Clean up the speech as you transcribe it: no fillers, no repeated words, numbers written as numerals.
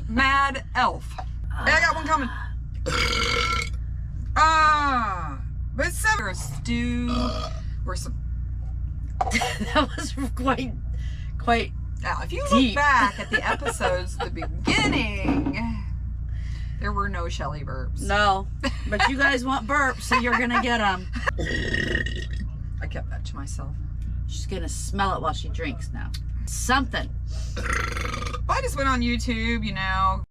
Mad Elf. Hey, I got one coming. But seven. A stew or some. That was quite. Now, if you deep. look back at the episodes at the beginning, there were no Shelly burps. No, but you guys want burps, so you're gonna get them. I kept that to myself. She's gonna smell it while she drinks now. Something. I just went on YouTube, you know.